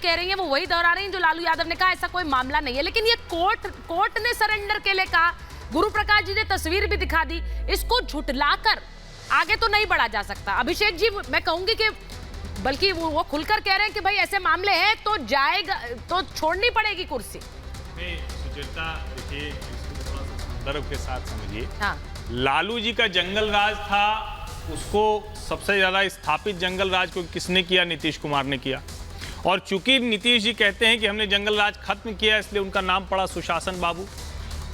कह रही हैं वो वही दोहरा रही हैं जो लालू यादव ने कहा, ऐसा कोई मामला नहीं है। लेकिन ये कोर्ट ने सरेंडर के लिए कहा, गुरु प्रकाश जी ने तस्वीर भी दिखा दी, इसको झुठलाकर आगे तो नहीं बढ़ा जा सकता। अभिषेक जी, मैं कहूंगी कि बल्कि वो खुलकर कह रहे हैं कि भाई ऐसे मामले हैं तो जाएगा, तो छोड़नी पड़ेगी कुर्सी। सुचेता, देखिए इसको थोड़ा सा संदर्भ के साथ समझिए। हाँ। लालू जी का जंगल राज था, उसको सबसे ज्यादा स्थापित जंगल राज को किसने किया? नीतीश कुमार ने किया। और चूंकि नीतीश जी कहते हैं कि हमने जंगल राज खत्म किया, इसलिए उनका नाम पड़ा सुशासन बाबू।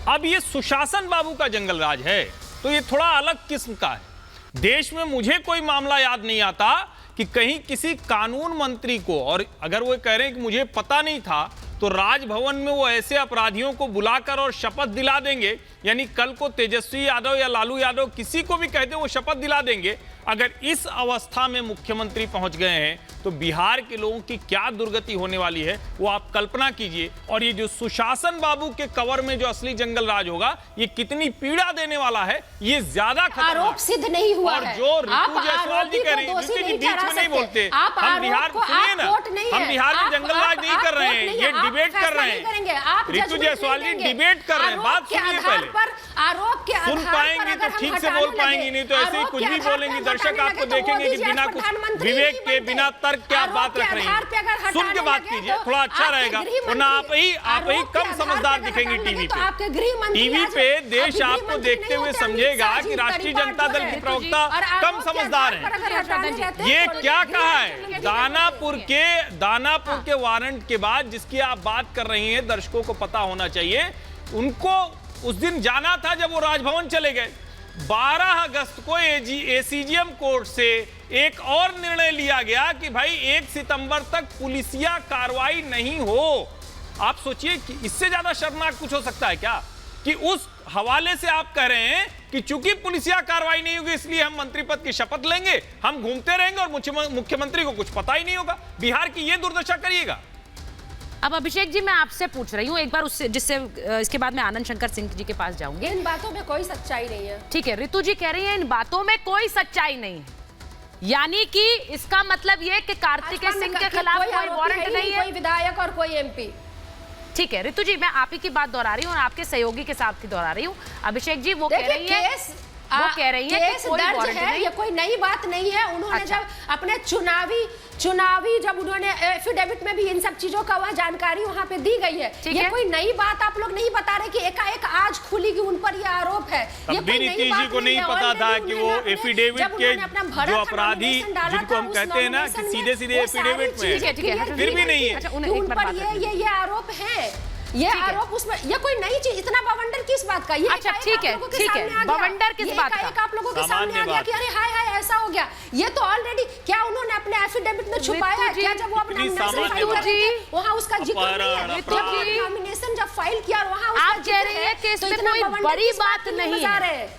अब ये सुशासन बाबू का जंगल राज है तो ये थोड़ा अलग किस्म का है। देश में मुझे कोई मामला याद नहीं आता कि कहीं किसी कानून मंत्री को, और अगर वो कह रहे हैं कि मुझे पता नहीं था, तो राजभवन में वो ऐसे अपराधियों को बुलाकर और शपथ दिला देंगे, यानी कल को तेजस्वी यादव या लालू यादव किसी को भी कहते वो शपथ दिला देंगे। अगर इस अवस्था में मुख्यमंत्री पहुंच गए हैं तो बिहार के लोगों की क्या दुर्गति होने वाली है वो आप कल्पना कीजिए। और ये जो सुशासन बाबू के कवर में जो असली जंगल राज होगा, ये कितनी पीड़ा देने वाला है, ये ज्यादा खतरनाक। आरोप सिद्ध नहीं हुआ और है। जो ऋतु जायसवाल जी कह रही हैं, ऋतु जी बीच में नहीं बोलते, हम बिहार, सुनिए ना, हम बिहार में जंगल राज नहीं कर रहे हैं, ये डिबेट कर रहे हैं। ऋतु जायसवाल जी डिबेट कर रहे हैं, बात सुनिए पहले। आरोप के सुन पाएंगी तो ठीक से बोल पाएंगी, नहीं तो ऐसे ही कुछ भी बोलेंगी। दर्शक आपको देखेंगे कि बिना कुछ विवेक के, बिना तर्क के आप बात रख रही हैं। सुन के बात कीजिए, थोड़ा अच्छा रहेगा, वरना आप ही कम समझदार दिखेंगे टीवी पे। टीवी पे देश आपको देखते हुए समझेगा कि राष्ट्रीय जनता दल की प्रवक्ता कम समझदार है। ये क्या कहा है? दानापुर के वारंट के बाद जिसकी आप बात कर रही हैं, दर्शकों को पता होना चाहिए, उनको उस दिन जाना था जब वो राजभवन चले गए। 12 अगस्त को एसीजीएम कोर्ट से एक और निर्णय लिया गया कि भाई 1 सितंबर तक पुलिसिया कार्रवाई नहीं हो। आप सोचिए कि इससे ज्यादा शर्मनाक कुछ हो सकता है क्या? कि उस हवाले से आप कह रहे हैं कि चूंकि पुलिसिया कार्रवाई नहीं होगी इसलिए हम मंत्री पद की शपथ लेंगे, हम घूमते रहेंगे और मुख्यमंत्री को कुछ पता ही नहीं होगा। बिहार की यह दुर्दशा करिएगा। अब अभिषेक जी, मैं आपसे पूछ रही हूँ एक बार, उससे जिससे इसके बाद मैं आनंद शंकर सिंह जी के पास जाऊंगी। इन बातों में कोई सच्चाई नहीं है। ठीक है, ऋतु जी कह रही हैं इन बातों में कोई सच्चाई नहीं है, यानी कि इसका मतलब ये कि कार्तिकेय सिंह के खिलाफ कोई वारंट नहीं है, कोई विधायक और कोई एमपी। ठीक है ऋतु जी, मैं आप ही की बात दोहरा रही हूँ और आपके सहयोगी के साथ ही दोहरा रही हूँ। अभिषेक जी वो कह रही है केस दर्ज है, ये कोई नई बात नहीं है। उन्होंने जब अपने चुनावी जब उन्होंने एफिडेविट में भी इन सब चीजों का वह जानकारी वहां पे दी गई है। ये कोई नई बात आप लोग नहीं बता रहे कि एकाएक आज खुली कि उन पर ये आरोप है। ये कोई नई बात को नहीं पता था कि वो एफिडेविट के जो अपराधी जिनको हम कहते हैं ना कि सीधे सीधे एफिडेविट में, फिर भी नहीं है उन पर ये आरोप है। ये आरोप उसमें, ये कोई नई चीज, इतना बवंडर किस बात का? ये अच्छा ठीक है, बवंडर किस बात का? आप लोगों के सामने आ गया कि अरे हाय हाय ऐसा हो गया। ये तो ऑलरेडी, क्या उन्होंने अपने एफिडेविट में छुपाया है? क्या जब वो अपना नॉमिनेशन फाइल कर रहे थे वहां उसका जिक्र नहीं है? जब नॉमिनेशन जब फाइल किया वहां आप कह रहे हैं कि इसमें कोई बड़ी बात नहीं है।